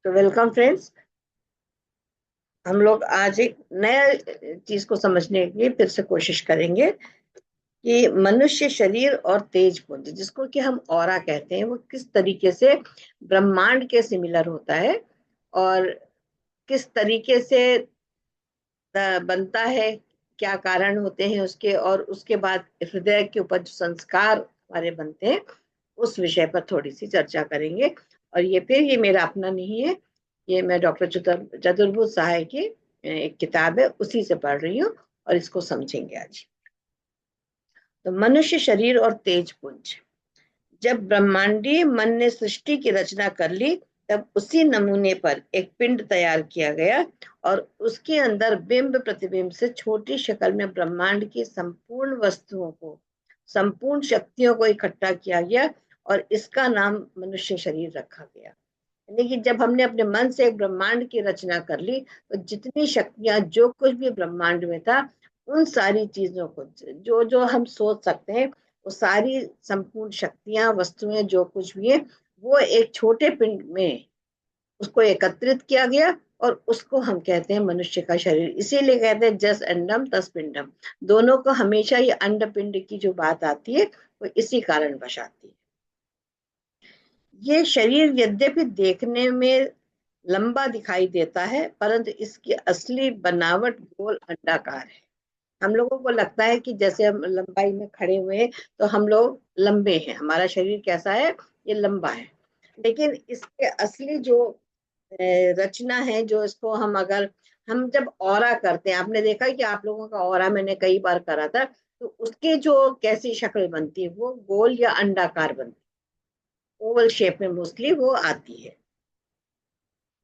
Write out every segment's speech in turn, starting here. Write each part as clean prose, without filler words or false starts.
तो welcome friends. हम लोग आज एक नया चीज को समझने की फिर से कोशिश करेंगे कि मनुष्य शरीर और तेज पुंज, जिसको कि हम ऑरा कहते हैं, वो किस तरीके से ब्रह्मांड के सिमिलर होता है और किस तरीके से बनता है, क्या कारण होते हैं उसके, और उसके बाद हृदय के ऊपर जो संस्कार हमारे बनते हैं उस विषय पर थोड़ी सी चर्चा करेंगे। और ये मेरा अपना नहीं है, ये मैं डॉक्टर चतुर्भुज सहाय की एक किताब है, उसी से पढ़ रही हूँ और इसको समझेंगे आज। तो मनुष्य शरीर और तेज पुंज। जब ब्रह्मांडीय मन ने सृष्टि की रचना कर ली, तब उसी नमूने पर एक पिंड तैयार किया गया और उसके अंदर बिंब प्रतिबिंब से छोटी शक्ल में ब्रह्मांड की संपूर्ण वस्तुओं को, संपूर्ण शक्तियों को इकट्ठा किया गया और इसका नाम मनुष्य शरीर रखा गया। यानी कि जब हमने अपने मन से एक ब्रह्मांड की रचना कर ली, तो जितनी शक्तियां, जो कुछ भी ब्रह्मांड में था, उन सारी चीजों को, जो जो हम सोच सकते हैं, वो सारी संपूर्ण शक्तियां, वस्तुएं, जो कुछ भी है, वो एक छोटे पिंड में उसको एकत्रित किया गया और उसको हम कहते हैं मनुष्य का शरीर। इसीलिए कहते हैं जस अंडम तस पिंडम। दोनों को हमेशा ये अंड पिंड की जो बात आती है, वो इसी कारण वश आती है। ये शरीर यद्यपि देखने में लंबा दिखाई देता है, परंतु इसकी असली बनावट गोल अंडाकार है। हम लोगों को लगता है कि जैसे हम लंबाई में खड़े हुए हैं तो हम लोग लंबे हैं, हमारा शरीर कैसा है, ये लंबा है। लेकिन इसके असली जो रचना है, जो इसको हम अगर हम जब ऑरा करते हैं, आपने देखा है कि आप लोगों का ऑरा मैंने कई बार करा था, तो उसके जो कैसी शक्ल बनती है, वो गोल या अंडाकार बनती है, ओवल शेप में मोस्टली वो आती है।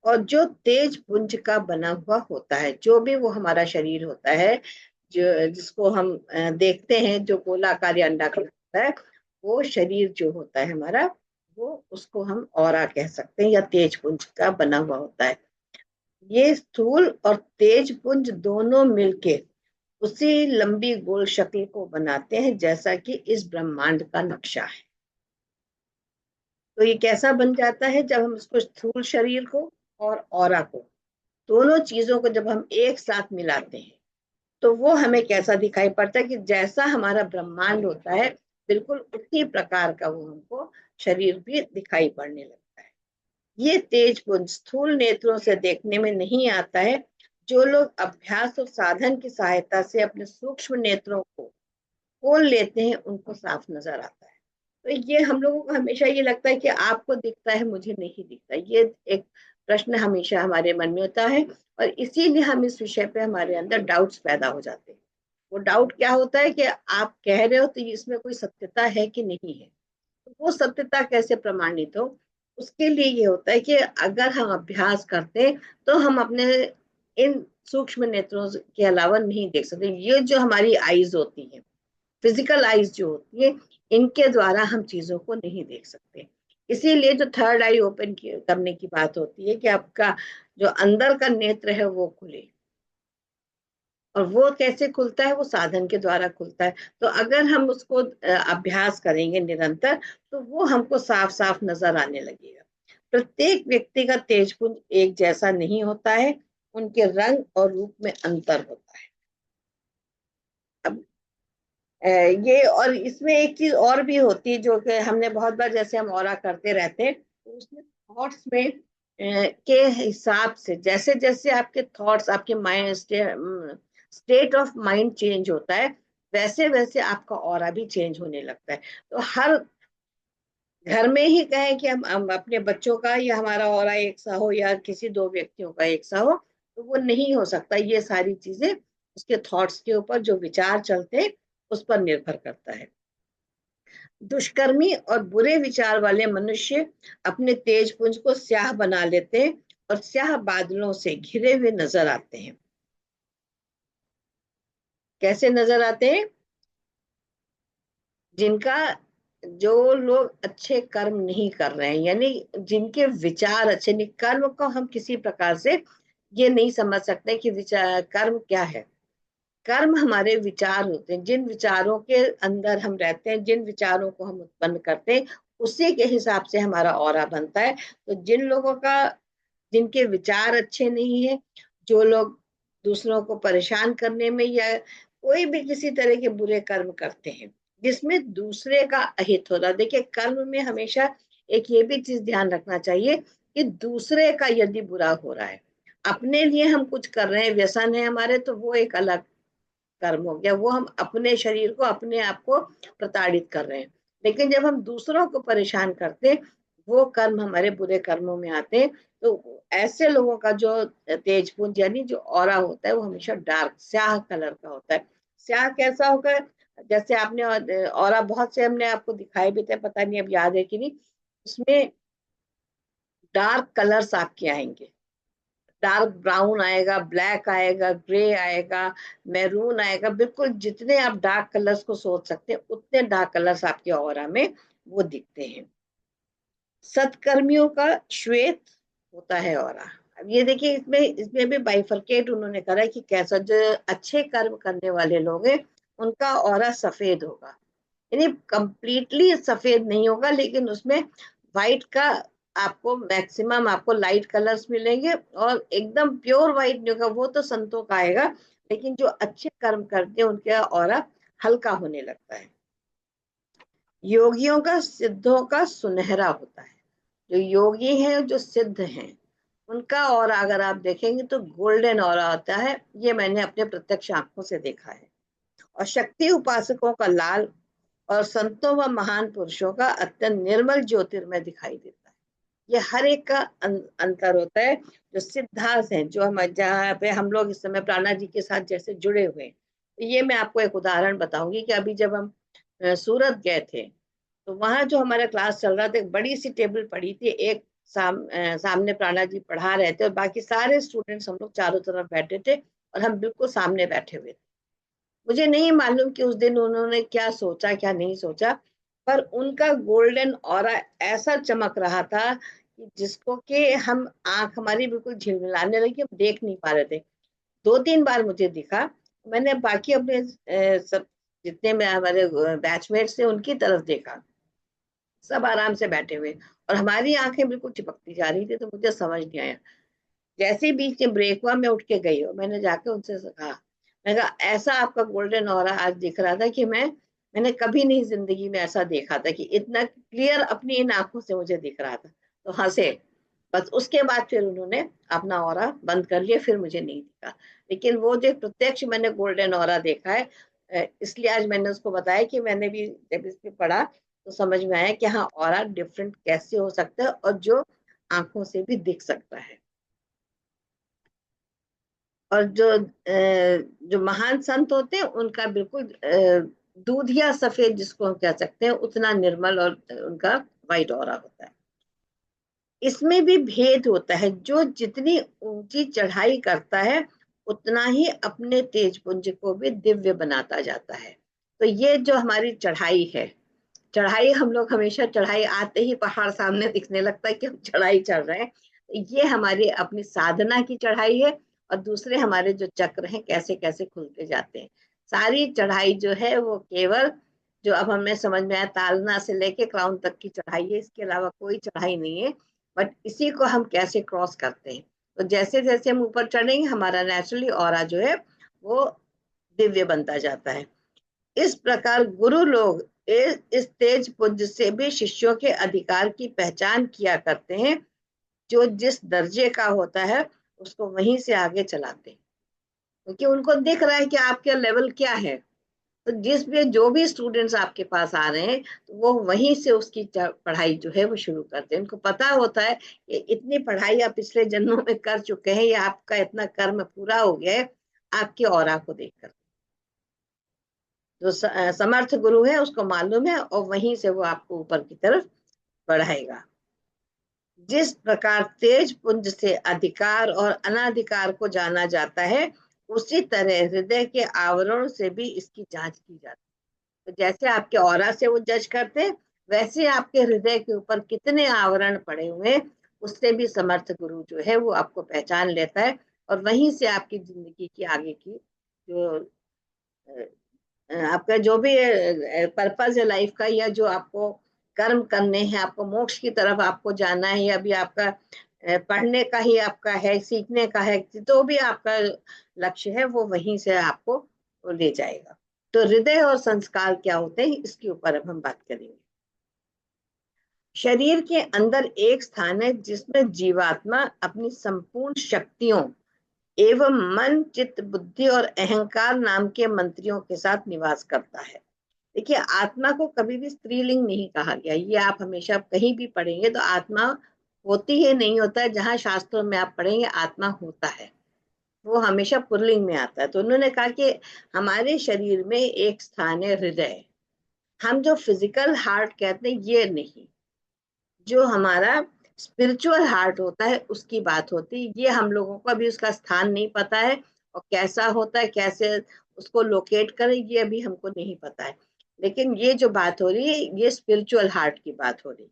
और जो तेज पुंज का बना हुआ होता है, जो भी वो हमारा शरीर होता है, जो जिसको हम देखते हैं, जो गोलाकार या अंडाकार होता है, वो शरीर जो होता है हमारा, वो उसको हम ऑरा कह सकते हैं या तेज पुंज का बना हुआ होता है। ये स्थूल और तेज पुंज दोनों मिलके उसी लंबी गोल शक्ल को बनाते हैं, जैसा कि इस ब्रह्मांड का नक्शा है। तो ये कैसा बन जाता है जब हम इसको, स्थूल शरीर को और ऑरा को, दोनों चीजों को जब हम एक साथ मिलाते हैं, तो वो हमें कैसा दिखाई पड़ता है कि जैसा हमारा ब्रह्मांड होता है, बिल्कुल उसी प्रकार का वो हमको शरीर भी दिखाई पड़ने लगता है। ये तेज पुंज स्थूल नेत्रों से देखने में नहीं आता है। जो लोग अभ्यास और साधन की सहायता से अपने सूक्ष्म नेत्रों को खोल लेते हैं, उनको साफ नजर आता है। तो ये हम लोगों को हमेशा ये लगता है कि आपको दिखता है, मुझे नहीं दिखता, ये एक प्रश्न हमेशा हमारे मन में होता है। और इसीलिए हम इस विषय पे, हमारे अंदर डाउट्स पैदा हो जाते हैं। वो डाउट क्या होता है कि आप कह रहे हो तो इसमें कोई सत्यता है कि नहीं है। तो वो सत्यता कैसे प्रमाणित हो, उसके लिए ये होता है कि अगर हम अभ्यास करते हैं, तो हम अपने इन सूक्ष्म नेत्रों के अलावा नहीं देख सकते। ये जो हमारी आईज होती है, फिजिकल आईज जो होती है, इनके द्वारा हम चीजों को नहीं देख सकते। इसीलिए जो थर्ड आई ओपन करने की बात होती है कि आपका जो अंदर का नेत्र है वो खुले। और वो कैसे खुलता है, वो साधन के द्वारा खुलता है। तो अगर हम उसको अभ्यास करेंगे निरंतर, तो वो हमको साफ साफ नजर आने लगेगा। प्रत्येक व्यक्ति का तेजपुंज एक जैसा नहीं होता है, उनके रंग और रूप में अंतर होता है। अब ये, और इसमें एक चीज और भी होती है जो कि हमने बहुत बार, जैसे हम ऑरा करते रहते हैं, तो उसमें थॉट्स में के हिसाब से, जैसे जैसे आपके थॉट्स, आपके mind state of mind change होता है, वैसे वैसे आपका ऑरा भी चेंज होने लगता है। तो हर घर में ही कहें कि हम अपने बच्चों का या हमारा ऑरा एक सा हो, या किसी दो व्यक्तियों का एक सा हो, तो वो नहीं हो सकता। ये सारी चीजें उसके थॉट्स के ऊपर, जो विचार चलते हैं, उस पर निर्भर करता है। दुष्कर्मी और बुरे विचार वाले मनुष्य अपने तेज पुंज को स्याह बना लेते हैं और स्याह बादलों से घिरे हुए नजर आते हैं। कैसे नजर आते हैं? जिनका, जो लोग अच्छे कर्म नहीं कर रहे हैं, यानी जिनके विचार अच्छे नहीं, कर्म को हम किसी प्रकार से ये नहीं समझ सकते कि विचार, कर्म क्या है। कर्म हमारे विचार होते हैं, जिन विचारों के अंदर हम रहते हैं, जिन विचारों को हम उत्पन्न करते हैं, उसी के हिसाब से हमारा ऑरा बनता है। तो जिन लोगों का जिनके विचार अच्छे नहीं है, जो लोग दूसरों को परेशान करने में या कोई भी किसी तरह के बुरे कर्म करते हैं जिसमें दूसरे का अहित हो रहा। देखिए, कर्म में हमेशा एक ये भी चीज ध्यान रखना चाहिए कि दूसरे का यदि बुरा हो रहा है, अपने लिए हम कुछ कर रहे हैं, व्यसन है हमारे, तो वो एक अलग कर्म हो गया, वो हम अपने शरीर को, अपने आप को प्रताड़ित कर रहे हैं। लेकिन जब हम दूसरों को परेशान करते हैं, वो कर्म हमारे बुरे कर्मों में आते हैं। तो ऐसे लोगों का जो तेज पुंज यानी जो ऑरा होता है वो हमेशा डार्क स्याह कलर का होता है। स्याह कैसा होगा? जैसे आपने ऑरा बहुत से हमने आपको दिखाए भी थे, पता नहीं अब याद है कि नहीं, उसमें डार्क कलर्स आपके आएंगे, डार्क ब्राउन आएगा, ब्लैक आएगा, ग्रे आएगा, मैरून आएगा, बिल्कुल जितने आप डार्क कलर्स को सोच सकते हैं उतने डार्क कलर्स आपके ऑरा में वो दिखते हैं। सत्कर्मियों का श्वेत होता है ऑरा। अब ये देखिए, इसमें इसमें भी बाइफरकेट उन्होंने करा है कि कैसा जो अच्छे कर्म करने वाले लोग हैं उनका ऑरा सफेद होगा, यानी कंप्लीटली सफेद नहीं होगा, लेकिन उसमें व्हाइट का आपको मैक्सिमम आपको लाइट कलर्स मिलेंगे, और एकदम प्योर व्हाइट नहीं होगा, वो तो संतों का आएगा। लेकिन जो अच्छे कर्म करते हैं उनका ऑरा हल्का होने लगता है। योगियों का सिद्धों का सुनहरा होता है। जो योगी हैं, जो सिद्ध हैं, उनका ऑरा अगर आप देखेंगे तो गोल्डन ऑरा होता है। ये मैंने अपने प्रत्यक्ष आंखों से देखा है। और शक्ति उपासकों का लाल, और संतों व महान पुरुषों का अत्यंत निर्मल ज्योतिर्मय दिखाई देता है। ये हर एक का अंतर होता है। जो सिद्धांत हैं, जो हम जहाँ पे हम लोग इस समय प्राणा जी के साथ जैसे जुड़े हुए हैं, तो ये मैं आपको एक उदाहरण बताऊंगी कि अभी जब हम सूरत गए थे, तो वहां जो हमारा क्लास चल रहा था, एक बड़ी सी टेबल पड़ी थी, एक सामने प्राणा जी पढ़ा रहे थे और बाकी सारे स्टूडेंट्स हम लोग चारों तरफ बैठे थे, और हम बिल्कुल सामने बैठे हुए थे। मुझे नहीं मालूम कि उस दिन उन्होंने क्या सोचा क्या नहीं सोचा, पर उनका गोल्डन ऑरा ऐसा चमक रहा था कि जिसको कि हम आंख हमारी बिल्कुल झिलमिलाने लगी, हम देख नहीं पा रहे थे। 2-3 बार मुझे दिखा। मैंने बाकी अपने सब जितने में हमारे बैचमेट्स थे उनकी तरफ देखा, सब आराम से बैठे हुए, और हमारी आंखें बिल्कुल चिपकती जा रही थी। तो मुझे समझ नहीं आया। जैसे ही बीच में ब्रेक हुआ, मैं उठ के गई और मैंने जाके उनसे कहा, मैं कहा ऐसा आपका गोल्डन ऑरा आज दिख रहा था कि मैंने कभी नहीं जिंदगी में ऐसा देखा था कि इतना क्लियर अपनी इन आंखों से मुझे दिख रहा था। तो हंसे। बस उसके बाद फिर उन्होंने अपना ऑरा बंद कर लिया, फिर मुझे नहीं दिखा। लेकिन वो जो प्रत्यक्ष मैंने गोल्डन ऑरा देखा है, इसलिए आज मैंने उसको बताया कि मैंने भी जब इस पे पढ़ा तो समझ में आया कि हाँ, ऑरा डिफरेंट कैसे हो सकता है, और जो आंखों से भी दिख सकता है। और जो महान संत होते हैं उनका बिल्कुल दूधिया सफेद जिसको हम कह सकते हैं, उतना निर्मल और उनका वाइट ऑरा होता है। इसमें भी भेद होता है। जो जितनी ऊंची चढ़ाई करता है उतना ही अपने तेज पुंज को भी दिव्य बनाता जाता है। तो ये जो हमारी चढ़ाई है, चढ़ाई हम लोग हमेशा, चढ़ाई आते ही पहाड़ सामने दिखने लगता है कि हम चढ़ाई चढ़ रहे हैं, तो ये हमारी अपनी साधना की चढ़ाई है। और दूसरे हमारे जो चक्र हैं कैसे कैसे खुलते जाते हैं। सारी चढ़ाई जो है वो केवल जो अब हमें समझ में आया, तालना से लेके क्राउन तक की चढ़ाई है, इसके अलावा कोई चढ़ाई नहीं है। बट इसी को हम कैसे क्रॉस करते हैं। तो जैसे जैसे हम ऊपर चढ़ेंगे हमारा नेचुरली ऑरा जो है वो दिव्य बनता जाता है। इस प्रकार गुरु लोग इस तेज पुंज से भी शिष्यों के अधिकार की पहचान किया करते हैं। जो जिस दर्जे का होता है उसको वहीं से आगे चलाते हैं, क्योंकि उनको दिख रहा है कि आपका लेवल क्या है। तो जिस भी जो भी स्टूडेंट्स आपके पास आ रहे हैं, तो वो वहीं से उसकी पढ़ाई जो है वो शुरू करते हैं। उनको पता होता है कि इतनी पढ़ाई आप पिछले जन्मों में कर चुके हैं, या आपका इतना कर्म पूरा हो गया है आपके ऑरा को देखकर। जो समर्थ गुरु है उसको मालूम है, और वहीं से वो आपको ऊपर की तरफ बढ़ाएगा। जिस प्रकार तेज पुंज से अधिकार और अनाधिकार को जाना जाता है, उसी तरह हृदय के आवरण से भी इसकी जांच की जाती है। तो जैसे आपके ऑरा से वो जज करते हैं, वैसे आपके हृदय के ऊपर कितने आवरण पड़े हुए हैं, उससे भी समर्थ गुरु जो है वो आपको पहचान लेता है। और वहीं से आपकी जिंदगी की आगे की जो आपका जो भी पर्पस है लाइफ का, या जो आपको कर्म करने हैं, आपको मोक्ष की तरफ आपको जाना है, या भी आपका पढ़ने का ही आपका है, सीखने का है, तो भी आपका लक्ष्य है वो वहीं से आपको वो ले जाएगा। तो हृदय और संस्कार क्या होते हैं, इसके ऊपर अब हम बात करेंगे। शरीर के अंदर एक स्थान है जिसमें जीवात्मा अपनी संपूर्ण शक्तियों एवं मन, चित्त, बुद्धि और अहंकार नाम के मंत्रियों के साथ निवास करता है। देखिए, आत्मा को कभी भी स्त्रीलिंग नहीं कहा गया, ये आप हमेशा कहीं भी पढ़ेंगे तो आत्मा होती है नहीं होता है, जहां शास्त्रों में आप पढ़ेंगे आत्मा होता है, वो हमेशा पुल्लिंग में आता है। तो उन्होंने कहा कि हमारे शरीर में एक स्थान है हृदय। हम जो फिजिकल हार्ट कहते हैं ये नहीं, जो हमारा स्पिरिचुअल हार्ट होता है उसकी बात होती है। ये हम लोगों को अभी उसका स्थान नहीं पता है, और कैसा होता है, कैसे उसको लोकेट करें, ये अभी हमको नहीं पता है। लेकिन ये जो बात हो रही है ये स्पिरिचुअल हार्ट की बात हो रही है।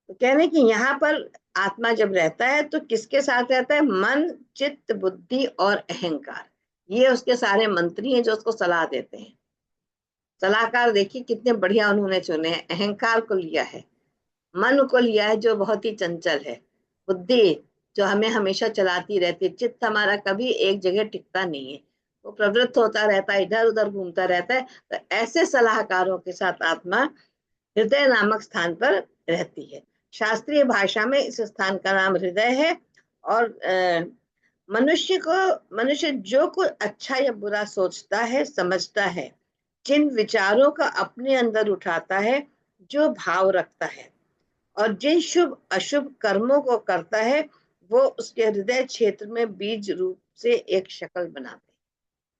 तो कह रहे हैं कि यहाँ पर आत्मा जब रहता है तो किसके साथ रहता है, मन, चित्त, बुद्धि और अहंकार, ये उसके सारे मंत्री हैं जो उसको सलाह देते हैं। सलाहकार देखिए कितने बढ़िया उन्होंने चुने हैं। अहंकार को लिया है, मन को लिया है जो बहुत ही चंचल है, बुद्धि जो हमें हमेशा चलाती रहती है, चित्त हमारा कभी एक जगह टिकता नहीं है, वो प्रवृत्त होता रहता है, इधर उधर घूमता रहता है। तो ऐसे सलाहकारों के साथ आत्मा हृदय नामक स्थान पर रहती है। शास्त्रीय भाषा में इस स्थान का नाम हृदय है। और मनुष्य जो कुछ अच्छा या बुरा सोचता है, समझता है, जिन विचारों का अपने अंदर उठाता है, जो भाव रखता है और जिन शुभ अशुभ कर्मों को करता है, वो उसके हृदय क्षेत्र में बीज रूप से एक शक्ल बनाते हैं।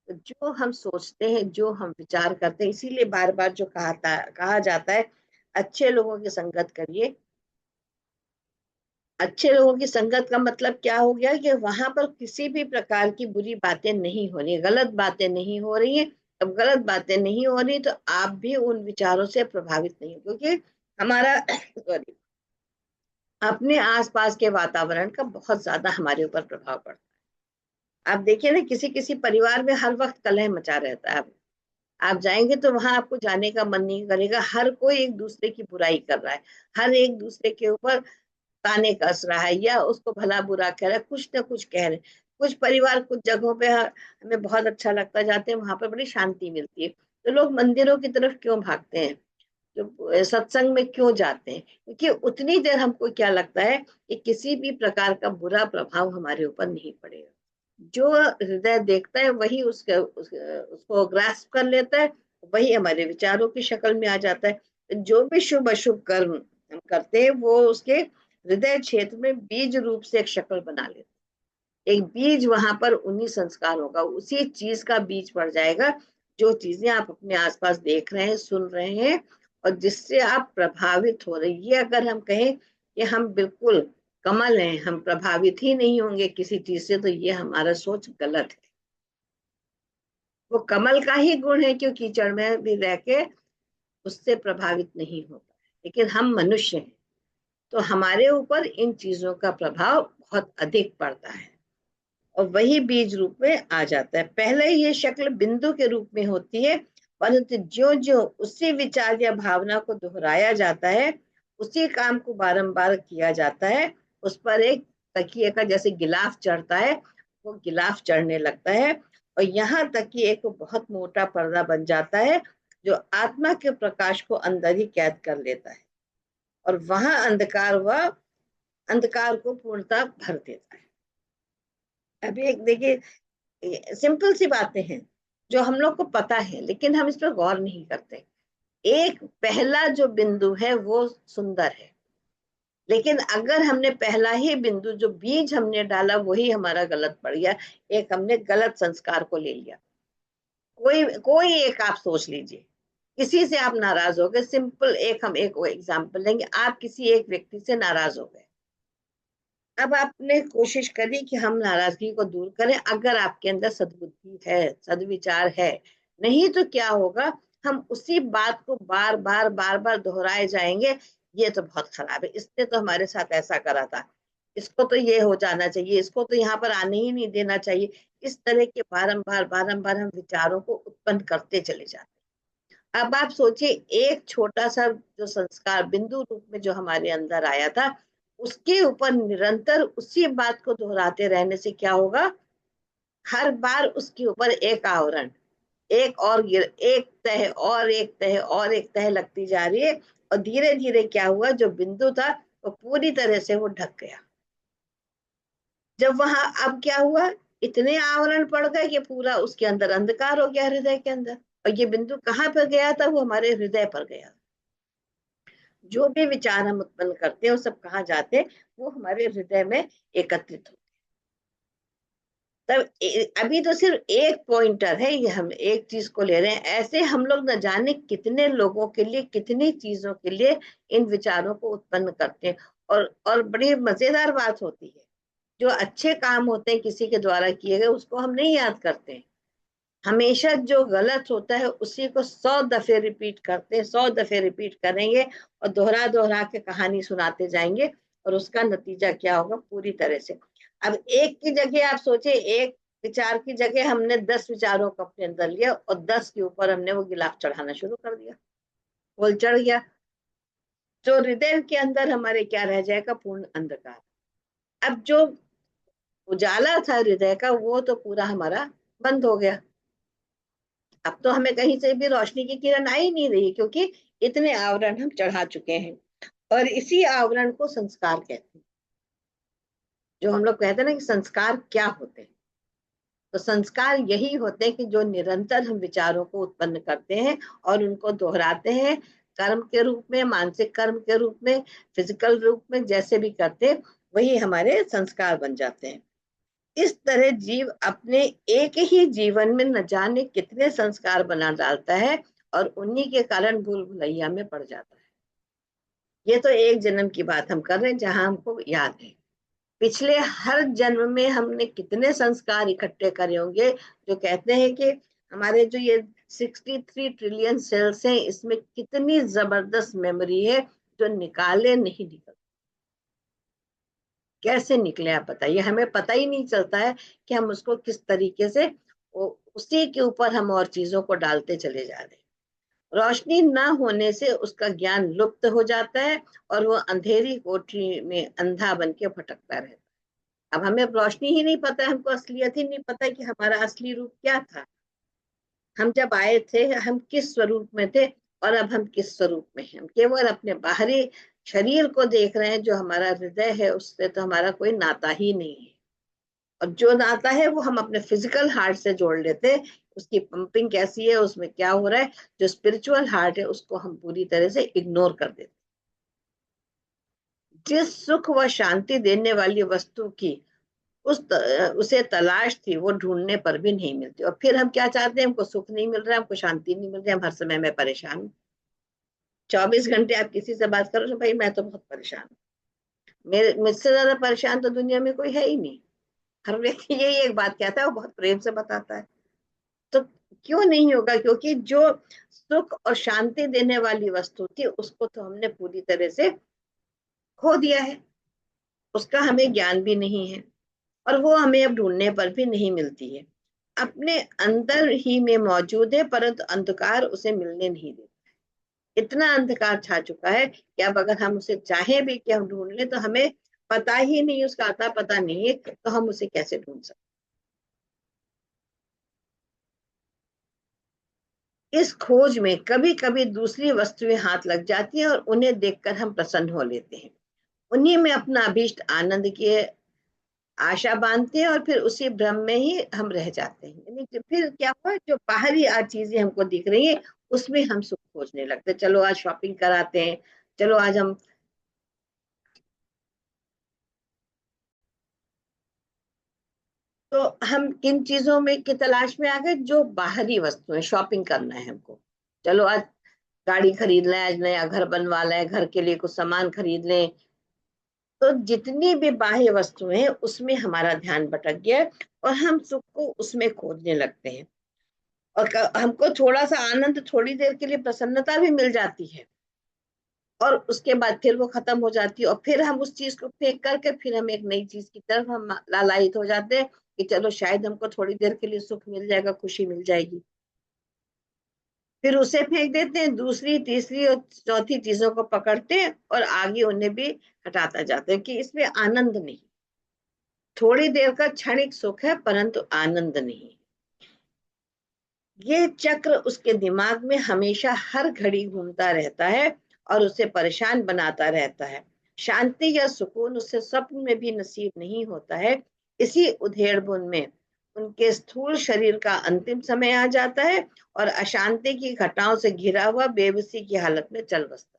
तो जो हम सोचते हैं, जो हम विचार करते हैं, इसीलिए बार बार जो कहा जाता है अच्छे लोगों की संगत करिए। अच्छे लोगों की संगत का मतलब क्या हो गया कि वहां पर किसी भी प्रकार की बुरी बातें नहीं हो रही, गलत बातें नहीं हो रही है। अब गलत बातें नहीं हो रही तो आप भी उन विचारों से प्रभावित नहीं हो, क्योंकि हमारा सॉरी, अपने आसपास के वातावरण का बहुत ज्यादा हमारे ऊपर प्रभाव पड़ता है। आप देखिए ना, किसी किसी परिवार में हर वक्त कलह मचा रहता है। आप जाएंगे तो वहां आपको जाने का मन नहीं करेगा, हर कोई एक दूसरे की बुराई कर रहा है, हर एक दूसरे के ऊपर ताने कस रहा है या उसको भला बुरा कह रहा है, कुछ ना कुछ कह रहे हैं। कुछ परिवार कुछ जगहों पे हमें बहुत अच्छा लगता, जाते हैं वहां पर बड़ी शांति मिलती है। तो लोग मंदिरों की तरफ क्यों भागते हैं, जो सत्संग में क्यों जाते हैं, क्योंकि उतनी देर हमको क्या लगता है कि किसी भी प्रकार का बुरा प्रभाव हमारे ऊपर नहीं पड़ेगा। जो हृदय देखता है वही उसको ग्रास्प कर लेता है, वही हमारे विचारों की शक्ल में आ जाता है। जो भी शुभ अशुभ कर्म हम करते हैं वो उसके हृदय क्षेत्र में बीज रूप से एक शक्ल बना लेते हैं। एक बीज वहां पर उन्हीं संस्कारों का, उसी चीज का बीज पड़ जाएगा, जो चीजें आप अपने आसपास देख रहे हैं, सुन रहे हैं, और जिससे आप प्रभावित हो रहे हैं। ये अगर हम कहें कि हम बिल्कुल कमल हैं, हम प्रभावित ही नहीं होंगे किसी चीज से, तो ये हमारा सोच गलत है। वो कमल का ही गुण है कि कीचड़ में भी रह के उससे प्रभावित नहीं होता है। लेकिन हम मनुष्य हैं तो हमारे ऊपर इन चीजों का प्रभाव बहुत अधिक पड़ता है, और वही बीज रूप में आ जाता है। पहले ये शक्ल बिंदु के रूप में होती है, परंतु ज्यो ज्यो उसी विचार या भावना को दोहराया जाता है, उसी काम को बारंबार किया जाता है, उस पर एक तकिए का जैसे गिलाफ चढ़ता है, वो गिलाफ चढ़ने लगता है, और यहाँ तक कि एक बहुत मोटा पर्दा बन जाता है जो आत्मा के प्रकाश को अंदर ही कैद कर लेता है, और वहां अंधकार को पूर्णतः भर देता है। अभी एक देखिए, सिंपल सी बातें हैं जो हम लोग को पता है, लेकिन हम इस पर गौर नहीं करते। एक पहला जो बिंदु है वो सुंदर है, लेकिन अगर हमने पहला ही बिंदु जो बीज हमने डाला वही हमारा गलत पड़ गया, एक हमने गलत संस्कार को ले लिया। कोई कोई एक आप सोच लीजिए, किसी से आप नाराज हो गए, सिंपल एक हम एक एग्जाम्पल लेंगे, आप किसी एक व्यक्ति से नाराज हो गए। अब आपने कोशिश करी कि हम नाराजगी को दूर करें, अगर आपके अंदर सद्बुद्धि है, सद्विचार है, नहीं तो क्या होगा, हम उसी बात को बार बार बार बार दोहराए जाएंगे। ये तो बहुत खराब है, इसने तो हमारे साथ ऐसा करा था, इसको तो ये हो जाना चाहिए, इसको तो यहाँ पर आने ही नहीं देना चाहिए। इस तरह के बारंबार बारंबार हम विचारों को उत्पन्न करते चले जाते हैं। अब आप सोचिए, एक छोटा सा जो संस्कार बिंदु रूप में जो हमारे अंदर आया था, उसके ऊपर निरंतर उसी बात को दोहराते रहने से क्या होगा, हर बार उसके ऊपर एक आवरण, एक और एक तह और एक तह और एक तह लगती जा रही है। और धीरे धीरे क्या हुआ, जो बिंदु था वो पूरी तरह से वो ढक गया। जब वहां अब क्या हुआ, इतने आवरण पड़ गए कि पूरा उसके अंदर अंधकार हो गया, हृदय के अंदर। और ये बिंदु कहाँ पर गया था, वो हमारे हृदय पर गया। जो भी विचार हम उत्पन्न करते हैं वो सब कहाँ जाते हैं, वो हमारे हृदय में एकत्रित हो। तब अभी तो सिर्फ एक पॉइंटर है, ये हम एक चीज को ले रहे हैं। ऐसे हम लोग न जाने कितने लोगों के लिए, कितनी चीजों के लिए इन विचारों को उत्पन्न करते हैं। और बड़ी मजेदार बात होती है, जो अच्छे काम होते हैं किसी के द्वारा किए गए, उसको हम नहीं याद करते हैं। हमेशा जो गलत होता है उसी को 100 दफे रिपीट करते हैं, 100 दफे रिपीट करेंगे और दोहरा दोहरा के कहानी सुनाते जाएंगे। और उसका नतीजा क्या होगा, पूरी तरह से। अब एक की जगह आप सोचे, एक विचार की जगह हमने 10 विचारों को अपने अंदर लिया और 10 के ऊपर हमने वो गिलाफ चढ़ाना शुरू कर दिया, बोल चढ़ गया। जो हृदय के अंदर हमारे क्या रह जाएगा, पूर्ण अंधकार। अब जो उजाला था हृदय का, वो तो पूरा हमारा बंद हो गया। अब तो हमें कहीं से भी रोशनी की किरण आ ही नहीं रही, क्योंकि इतने आवरण हम चढ़ा चुके हैं। और इसी आवरण को संस्कार कहते हैं। जो हम लोग कहते हैं ना कि संस्कार क्या होते हैं, तो संस्कार यही होते हैं कि जो निरंतर हम विचारों को उत्पन्न करते हैं और उनको दोहराते हैं, कर्म के रूप में, मानसिक कर्म के रूप में, फिजिकल रूप में, जैसे भी करते हैं, वही हमारे संस्कार बन जाते हैं। इस तरह जीव अपने एक ही जीवन में न जाने कितने संस्कार बना डालता है और उन्हीं के कारण भूल भुलैया में पड़ जाता है। ये तो एक जन्म की बात हम कर रहे हैं, जहां हमको याद है पिछले हर जन्म में हमने कितने संस्कार इकट्ठे करे होंगे। जो कहते हैं कि हमारे जो ये 63 ट्रिलियन सेल्स हैं, इसमें कितनी जबरदस्त मेमोरी है, जो निकाले नहीं निकल। कैसे निकले आप बताइए, हमें पता ही नहीं चलता है कि हम उसको किस तरीके से उसी के ऊपर हम और चीजों को डालते चले जा रहे हैं। रोशनी ना होने से उसका ज्ञान लुप्त हो जाता है और वो अंधेरी कोठरी में अंधा बन के भटकता रहता है। अब हमें रोशनी ही नहीं पता है, हमको असलियत ही नहीं पता है कि हमारा असली रूप क्या था। हम जब आए थे हम किस स्वरूप में थे, और अब हम किस स्वरूप में हैं। हम केवल अपने बाहरी शरीर को देख रहे हैं, जो हमारा हृदय है उससे तो हमारा कोई नाता ही नहीं है। और जो नाता है वो हम अपने फिजिकल हार्ट से जोड़ लेते हैं। उसकी पंपिंग कैसी है, उसमें क्या हो रहा है। जो स्पिरिचुअल हार्ट है उसको हम पूरी तरह से इग्नोर कर देते हैं। जिस सुख व शांति देने वाली वस्तु की उसे तलाश थी, वो ढूंढने पर भी नहीं मिलती। और फिर हम क्या चाहते हैं, हमको सुख नहीं मिल रहा है, हमको शांति नहीं मिल रही, हम हर समय में परेशान हूँ। 24 घंटे आप किसी से बात करो तो भाई मैं तो बहुत परेशान हूँ, मेरे मुझसे ज्यादा परेशान तो दुनिया में कोई है ही नहीं। हर व्यक्ति यही एक बात कहता है, वो बहुत प्रेम से बताता है। तो क्यों नहीं होगा, क्योंकि जो सुख और शांति देने वाली वस्तु थी उसको तो हमने पूरी तरह से खो दिया है। उसका हमें ज्ञान भी नहीं है और वो हमें अब ढूंढने पर भी नहीं मिलती है। अपने अंदर ही में मौजूद है, परंतु अंधकार उसे मिलने नहीं देता। इतना अंधकार छा चुका है कि अब अगर हम उसे चाहें भी कि हम ढूंढ लें, तो हमें पता ही नहीं, उसका आता पता नहीं है, तो हम उसे कैसे ढूंढ सकते। इस खोज में कभी कभी दूसरी वस्तुएं हाथ लग जाती हैं और उन्हें देखकर हम प्रसन्न हो लेते हैं। उन्हीं में अपना अभीष्ट आनंद की आशा बांधते हैं और फिर उसी भ्रम में ही हम रह जाते हैं। यानी कि फिर क्या हुआ, जो बाहरी आज चीजें हमको दिख रही है उसमें हम सुख खोजने लगते हैं। चलो आज शॉपिंग कराते हैं, चलो आज हम। तो हम किन चीजों में की तलाश में आ गए, जो बाहरी वस्तुएं, शॉपिंग करना है हमको। चलो आज गाड़ी खरीद लें, आज नया घर बनवा लें, घर के लिए कुछ सामान खरीद लें। तो जितनी भी बाह्य वस्तुएं हैं उसमें हमारा ध्यान भटक गया है और हम सुख को उसमें खोजने लगते हैं। और हमको थोड़ा सा आनंद, थोड़ी देर के लिए प्रसन्नता भी मिल जाती है, और उसके बाद फिर वो खत्म हो जाती है। और फिर हम उस चीज को फेंक करके फिर हम एक नई चीज की तरफ हम लालायित हो जाते हैं कि चलो शायद हमको थोड़ी देर के लिए सुख मिल जाएगा, खुशी मिल जाएगी। फिर उसे फेंक देते हैं, दूसरी तीसरी और चौथी चीजों को पकड़ते हैं और आगे उन्हें भी हटाता जाते हैं, कि इसमें आनंद नहीं। थोड़ी देर का क्षणिक सुख है परंतु आनंद नहीं। ये चक्र उसके दिमाग में हमेशा हर घड़ी घूमता रहता है और उसे परेशान बनाता रहता है। शांति या सुकून उसे स्वप्न में भी नसीब नहीं होता है। इसी उधेड़बुन में उनके स्थूल शरीर का अंतिम समय आ जाता है और अशांति की घटाओं से घिरा हुआ बेबसी की हालत में चल बसता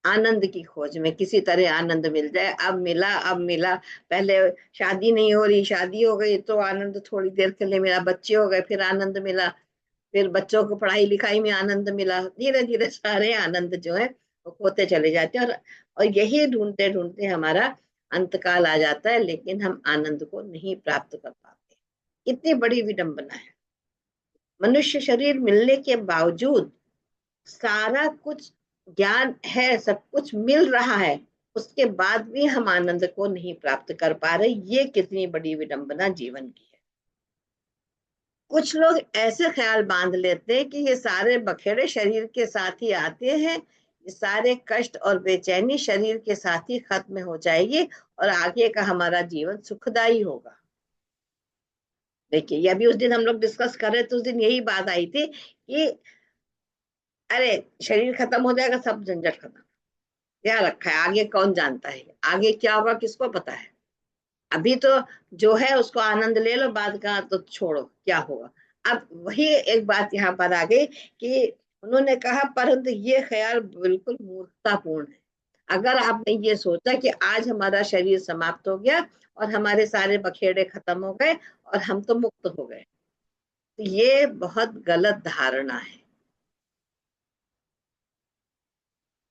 है। आनंद की खोज में, किसी तरह आनंद मिल जाए, अब मिला अब मिला। पहले शादी नहीं हो रही, शादी हो गई तो आनंद थोड़ी देर के लिए मिला, बच्चे हो गए फिर आनंद मिला, फिर बच्चों को पढ़ाई लिखाई में आनंद मिला, धीरे धीरे सारे आनंद जो है वो खोते चले जाते हैं। और यही ढूंढते ढूंढते हमारा अंतकाल आ जाता है, लेकिन हम आनंद को नहीं प्राप्त कर पाते। कितनी बड़ी विडंबना है। मनुष्य शरीर मिलने के बावजूद, सारा कुछ ज्ञान है, सब कुछ मिल रहा है, उसके बाद भी हम आनंद को नहीं प्राप्त कर पा रहे। ये कितनी बड़ी विडंबना जीवन की है। कुछ लोग ऐसे ख्याल बांध लेते हैं कि ये सारे बखेड़े शरीर के साथ ही आते हैं, ये सारे कष्ट और बेचैनी शरीर के साथ ही खत्म हो जाएगी और आगे का हमारा जीवन सुखदाई होगा। देखिए, ये अभी उस दिन हम लोग डिस्कस कर रहे थे, उस दिन यही बात आई थी कि अरे शरीर खत्म हो जाएगा, सब झंझट खत्म, क्या रखा है आगे कौन जानता है, आगे क्या होगा किसको पता है। अभी तो जो है उसको आनंद ले लो, बाद का तो छोड़ो क्या होगा। अब वही एक बात यहाँ पर आ गई कि उन्होंने कहा परंतु ये ख्याल बिल्कुल मूर्खतापूर्ण है। अगर आपने ये सोचा कि आज हमारा शरीर समाप्त हो गया और हमारे सारे बखेड़े खत्म हो गए और हम तो मुक्त हो गए, तो ये बहुत गलत धारणा है।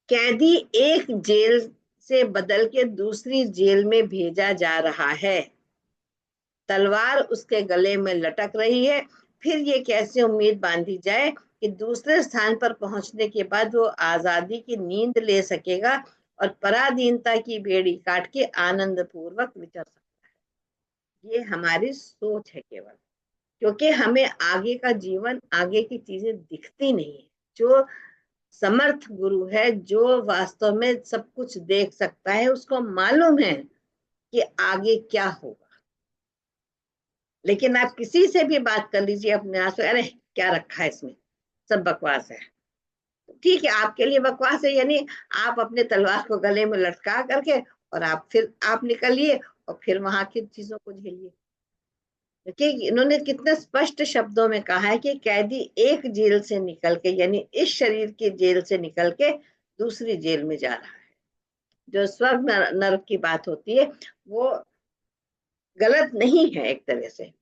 कैदी एक जेल से बदल के दूसरी जेल में भेजा जा रहा है, तलवार उसके गले में लटक रही है, फिर ये कैसे उम्मीद बांधी जाए कि दूसरे स्थान पर पहुंचने के बाद वो आजादी की नींद ले सकेगा और पराधीनता की बेड़ी काट के आनंद पूर्वक विचर सकता है। ये हमारी सोच है केवल, क्योंकि हमें आगे का जीवन, आगे की चीजें दिखती नहीं है। जो समर्थ गुरु है, जो वास्तव में सब कुछ देख सकता है, उसको मालूम है कि आगे क्या होगा। लेकिन आप किसी से भी बात कर लीजिए अपने आप से, अरे क्या रखा है इसमें, सब बकवास है। ठीक है, आपके लिए बकवास है, यानी आप अपने तलवार को गले में लटका करके और आप निकलिए और फिर वहां की चीजों को झेलिए। क्योंकि इन्होंने कितने स्पष्ट शब्दों में कहा है कि कैदी एक जेल से निकल के, यानी इस शरीर की जेल से निकल के दूसरी जेल में जा रहा है। जो स्वर्ग नरक की बात होती है वो गलत नहीं है, एक तरह से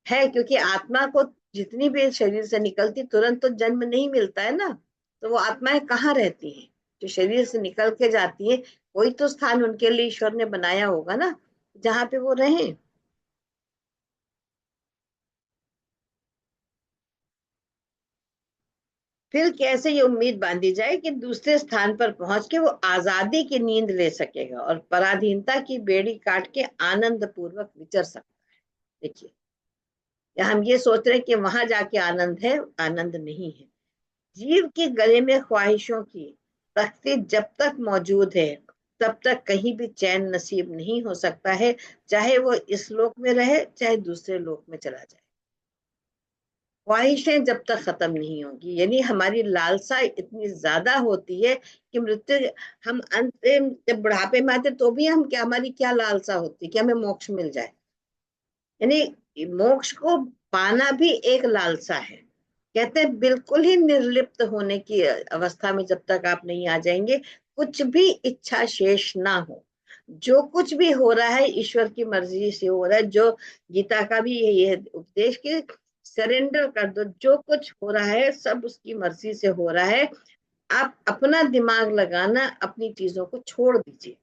है, क्योंकि आत्मा को जितनी भी शरीर से निकलती तुरंत तो जन्म नहीं मिलता है ना। तो वो आत्माएं कहाँ रहती हैं जो शरीर से निकल के जाती है? कोई तो स्थान उनके लिए ईश्वर ने बनाया होगा ना, जहाँ पे वो रहें। फिर कैसे ये उम्मीद बांधी जाए कि दूसरे स्थान पर पहुंच के वो आजादी की नींद ले सकेगा और पराधीनता की बेड़ी काट के आनंद पूर्वक विचर सकता है। देखिए, या हम ये सोच रहे हैं कि वहां जाके आनंद है, आनंद नहीं है। जीव के गले में ख्वाहिशों की तख्ती जब तक मौजूद है तब तक कहीं भी चैन नसीब नहीं हो सकता है, चाहे वो इस लोक में रहे चाहे दूसरे लोक में चला जाए। ख्वाहिशें जब तक खत्म नहीं होगी, यानी हमारी लालसा इतनी ज्यादा होती है कि मृत्यु, हम अंतिम जब बुढ़ापे में आते तो भी हम क्या, हमारी क्या लालसा होती है कि हमें मोक्ष मिल जाए। यानी मोक्ष को पाना भी एक लालसा है। कहते हैं बिल्कुल ही निर्लिप्त होने की अवस्था में जब तक आप नहीं आ जाएंगे, कुछ भी इच्छा शेष ना हो, जो कुछ भी हो रहा है ईश्वर की मर्जी से हो रहा है। जो गीता का भी यही है उपदेश कि सरेंडर कर दो, जो कुछ हो रहा है सब उसकी मर्जी से हो रहा है। आप अपना दिमाग लगाना, अपनी चीजों को छोड़ दीजिए,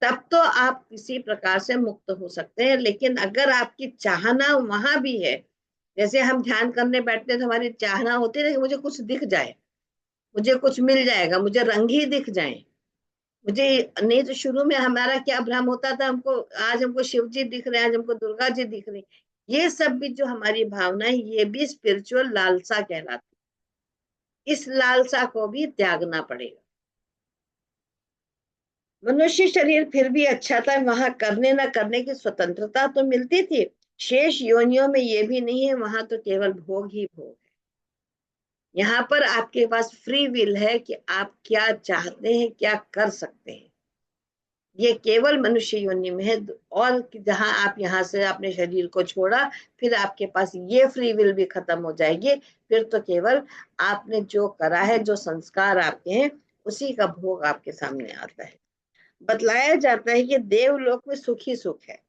तब तो आप किसी प्रकार से मुक्त हो सकते हैं। लेकिन अगर आपकी चाहना वहां भी है, जैसे हम ध्यान करने बैठते हैं तो हमारी चाहना होती है ना कि मुझे कुछ दिख जाए, मुझे कुछ मिल जाएगा, मुझे रंग ही दिख जाए, मुझे। नहीं तो शुरू में हमारा क्या भ्रम होता था, हमको आज हमको शिव जी दिख रहे हैं, आज हमको दुर्गा जी दिख रही, ये सब भी जो हमारी भावना है ये भी स्पिरिचुअल लालसा कहलाती है। इस लालसा को भी त्यागना पड़ेगा। मनुष्य शरीर फिर भी अच्छा था, वहां करने ना करने की स्वतंत्रता तो मिलती थी। शेष योनियों में ये भी नहीं है, वहां तो केवल भोग ही भोग है। यहाँ पर आपके पास फ्री विल है कि आप क्या चाहते हैं, क्या कर सकते हैं। ये केवल मनुष्य योनि में है। और जहां आप यहाँ से अपने शरीर को छोड़ा, फिर आपके पास ये फ्री विल भी खत्म हो जाएगी। फिर तो केवल आपने जो करा है, जो संस्कार आपके हैं, उसी का भोग आपके सामने आता है। बतलाया जाता है कि देवलोक में सुख ही सुख है,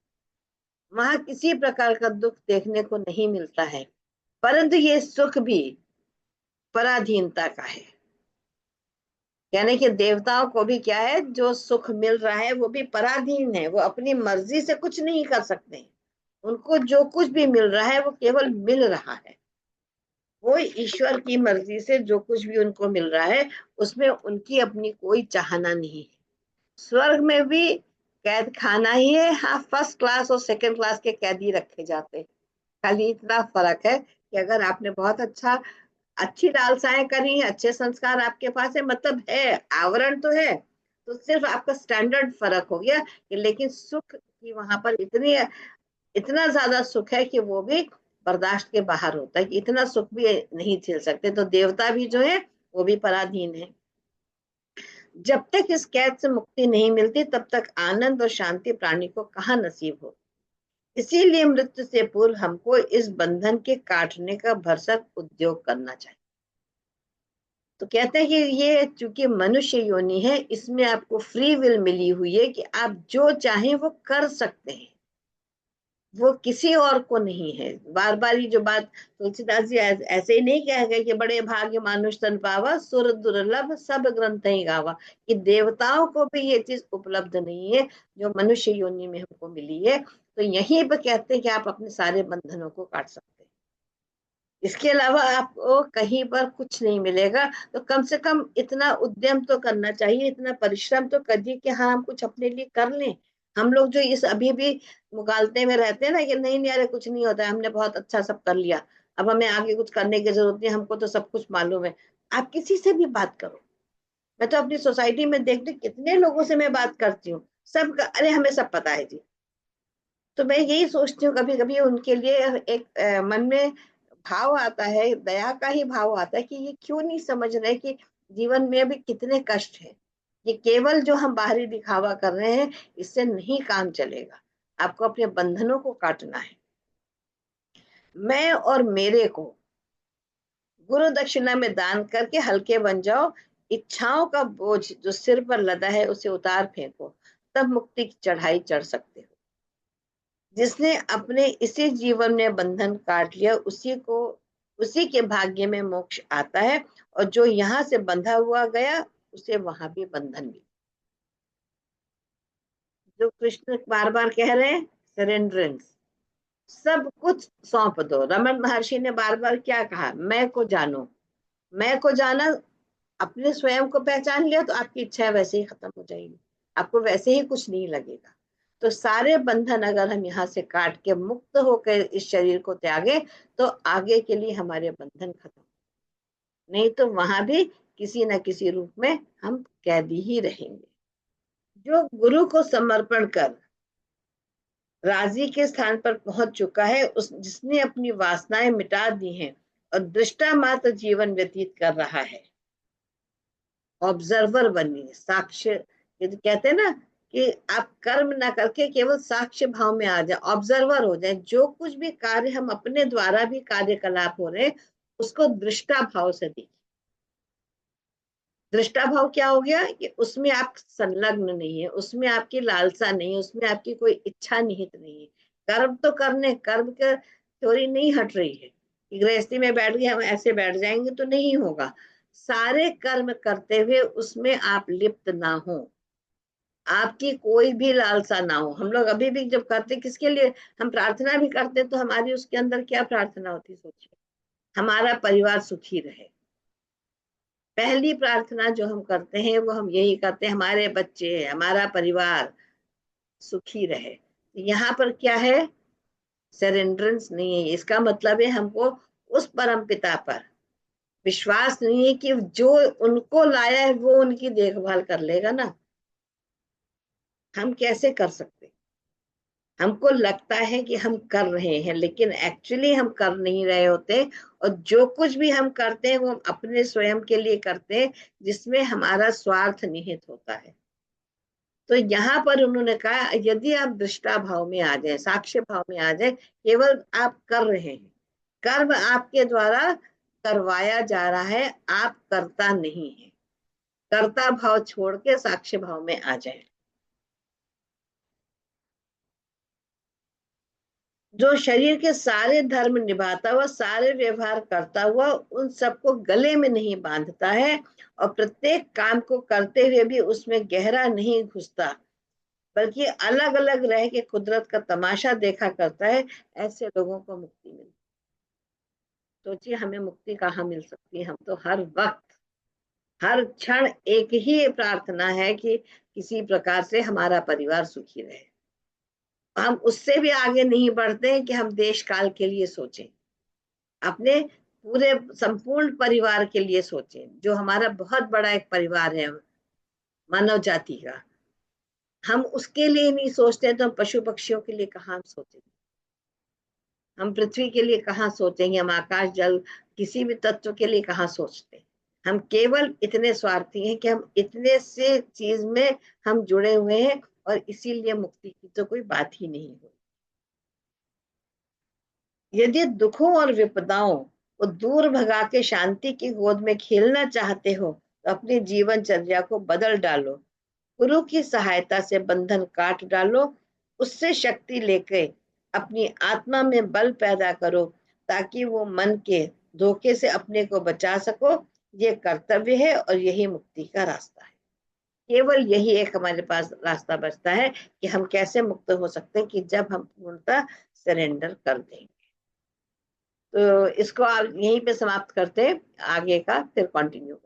वहां किसी प्रकार का दुख देखने को नहीं मिलता है। परंतु ये सुख भी पराधीनता का है। यानी कि देवताओं को भी क्या है, जो सुख मिल रहा है वो भी पराधीन है, वो अपनी मर्जी से कुछ नहीं कर सकते। उनको जो कुछ भी मिल रहा है वो केवल मिल रहा है। वो ईश्वर की मर्जी से जो कुछ भी उनको मिल रहा है, उसमें उनकी अपनी कोई चाहना नहीं है। स्वर्ग में भी कैद खाना ही है, हाँ फर्स्ट क्लास और सेकंड क्लास के कैदी रखे जाते हैं। खाली इतना फर्क है कि अगर आपने बहुत अच्छी लालसाएं करी हैं, अच्छे संस्कार आपके पास है, मतलब है, आवरण तो है, तो सिर्फ आपका स्टैंडर्ड फर्क हो गया कि, लेकिन सुख की वहां पर इतना ज्यादा सुख है कि वो भी बर्दाश्त के बाहर होता है, कि इतना सुख भी नहीं झेल सकते। तो देवता भी जो है वो भी पराधीन है। जब तक इस कैद से मुक्ति नहीं मिलती, तब तक आनंद और शांति प्राणी को कहाँ नसीब हो। इसीलिए मृत्यु से पूर्व हमको इस बंधन के काटने का भरसक उद्योग करना चाहिए। तो कहते हैं कि ये चूंकि मनुष्य योनि है, इसमें आपको फ्री विल मिली हुई है कि आप जो चाहें वो कर सकते हैं, वो किसी और को नहीं है। बार बार ये जो बात तुलसीदास जी ऐसे ही नहीं कह गए कि बड़े भाग्य मानुष तन पावा, सुर दुर्लभ सब ग्रंथ ही गावा, कि देवताओं को भी ये चीज उपलब्ध नहीं है जो मनुष्य योनि में हमको मिली है। तो यहीं पर कहते हैं कि आप अपने सारे बंधनों को काट सकते हैं। इसके अलावा आपको कहीं पर कुछ नहीं मिलेगा। तो कम से कम इतना उद्यम तो करना चाहिए, इतना परिश्रम तो करिए कि हाँ हम कुछ अपने लिए कर लें। हम लोग जो इस अभी भी मुगालते में रहते हैं ना कि नहीं नहीं अरे कुछ नहीं होता है, हमने बहुत अच्छा सब कर लिया, अब हमें आगे कुछ करने की जरूरत नहीं, हमको तो सब कुछ मालूम है। आप किसी से भी बात करो, मैं तो अपनी सोसाइटी में देखती हूँ कितने लोगों से मैं बात करती हूँ, सब अरे हमें सब पता है जी। तो मैं यही सोचती हूँ, कभी कभी उनके लिए एक मन में भाव आता है, दया का ही भाव आता है कि ये क्यों नहीं समझ रहे कि जीवन में भी कितने कष्ट है। ये केवल जो हम बाहरी दिखावा कर रहे हैं, इससे नहीं काम चलेगा। आपको अपने बंधनों को काटना है। मैं और मेरे को गुरु दक्षिणा में दान करके हल्के बन जाओ। इच्छाओं का बोझ जो सिर पर लदा है उसे उतार फेंको, तब मुक्ति की चढ़ाई चढ़ सकते हो। जिसने अपने इसी जीवन में बंधन काट लिया, उसी के भाग्य में मोक्ष आता है। और जो यहाँ से बंधा हुआ गया, उसे वहां भी बंधन भी। जो कृष्ण बार बार कह रहे हैं, सरेंडरेंस, सब कुछ सौंप दो। रमन महर्षि ने बार बार क्या कहा, मैं को जानो। मैं को जाना, अपने स्वयं को पहचान लिया तो आपकी इच्छा वैसे ही खत्म हो जाएगी, आपको वैसे ही कुछ नहीं लगेगा। तो सारे बंधन अगर हम यहाँ से काट के मुक्त होकर इस शरीर को त्यागे, तो आगे के लिए हमारे बंधन खत्म। नहीं तो वहां भी किसी न किसी रूप में हम कैदी ही रहेंगे। जो गुरु को समर्पण कर राजी के स्थान पर पहुंच चुका है, उस जिसने अपनी वासनाएं मिटा दी हैं और दृष्टा मात्र जीवन व्यतीत कर रहा है, ऑब्जर्वर बनिए, साक्ष्य। ये तो कहते हैं ना कि आप कर्म ना करके केवल साक्ष्य भाव में आ जाए, ऑब्जर्वर हो जाए। जो कुछ भी कार्य हम अपने द्वारा भी कार्यकलाप हो रहे हैं, उसको दृष्टा भाव से देखिए। दृष्टा भाव क्या हो गया कि उसमें आप संलग्न नहीं है, उसमें आपकी लालसा नहीं है, उसमें आपकी कोई इच्छा निहित नहीं है। कर्म तो करने, कर्म का थ्योरी नहीं हट रही है कि गृहस्थी में बैठ गए हम ऐसे बैठ जाएंगे, तो नहीं होगा। सारे कर्म करते हुए उसमें आप लिप्त ना हो, आपकी कोई भी लालसा ना हो। हम लोग अभी भी जब करते किसके लिए, हम प्रार्थना भी करते तो हमारी उसके अंदर क्या प्रार्थना होती, सोचिए, हमारा परिवार सुखी रहे। पहली प्रार्थना जो हम करते हैं वो हम यही करते हैं, हमारे बच्चे, हमारा परिवार सुखी रहे। यहाँ पर क्या है, सरेंडरेंस नहीं है। इसका मतलब है हमको उस परम पिता पर विश्वास नहीं है कि जो उनको लाया है वो उनकी देखभाल कर लेगा ना। हम कैसे कर सकते? हमको लगता है कि हम कर रहे हैं, लेकिन एक्चुअली हम कर नहीं रहे होते। और जो कुछ भी हम करते हैं वो हम अपने स्वयं के लिए करते हैं, जिसमें हमारा स्वार्थ निहित होता है। तो यहाँ पर उन्होंने कहा यदि आप दृष्टा भाव में आ जाए, साक्ष्य भाव में आ जाए, केवल आप कर रहे हैं, कर्म आपके द्वारा करवाया जा रहा है, आप करता नहीं है, कर्ता भाव छोड़ के साक्ष्य भाव में आ जाए। जो शरीर के सारे धर्म निभाता हुआ, सारे व्यवहार करता हुआ, उन सबको गले में नहीं बांधता है, और प्रत्येक काम को करते हुए भी उसमें गहरा नहीं घुसता, बल्कि अलग अलग रह के कुदरत का तमाशा देखा करता है, ऐसे लोगों को मुक्ति मिलती। सोचिए हमें मुक्ति कहाँ मिल सकती है? हम तो हर वक्त, हर क्षण एक ही प्रार्थना है कि किसी प्रकार से हमारा परिवार सुखी रहे। हम उससे भी आगे नहीं बढ़ते हैं कि हम देश काल के लिए सोचें, अपने पूरे संपूर्ण परिवार के लिए सोचें, जो हमारा बहुत बड़ा एक परिवार है मानव जाति का। हम उसके लिए नहीं सोचते तो हम पशु पक्षियों के लिए कहाँ सोचेंगे? हम पृथ्वी के लिए कहाँ सोचेंगे? हम आकाश जल किसी भी तत्व के लिए कहाँ सोचते हैं? हम केवल इतने स्वार्थी हैं कि हम इतने से चीज में हम जुड़े हुए हैं, और इसीलिए मुक्ति की तो कोई बात ही नहीं हुई। यदि दुखों और विपदाओं को दूर भगा के शांति की गोद में खेलना चाहते हो, तो अपनी जीवनचर्या को बदल डालो। गुरु की सहायता से बंधन काट डालो, उससे शक्ति लेके अपनी आत्मा में बल पैदा करो, ताकि वो मन के धोखे से अपने को बचा सको। ये कर्तव्य है और यही मुक्ति का रास्ता है। केवल यही एक हमारे पास रास्ता बचता है कि हम कैसे मुक्त हो सकते हैं, कि जब हम पूर्णतः सरेंडर कर देंगे। तो इसको आप यहीं पे समाप्त करते हैं, आगे का फिर कंटिन्यू।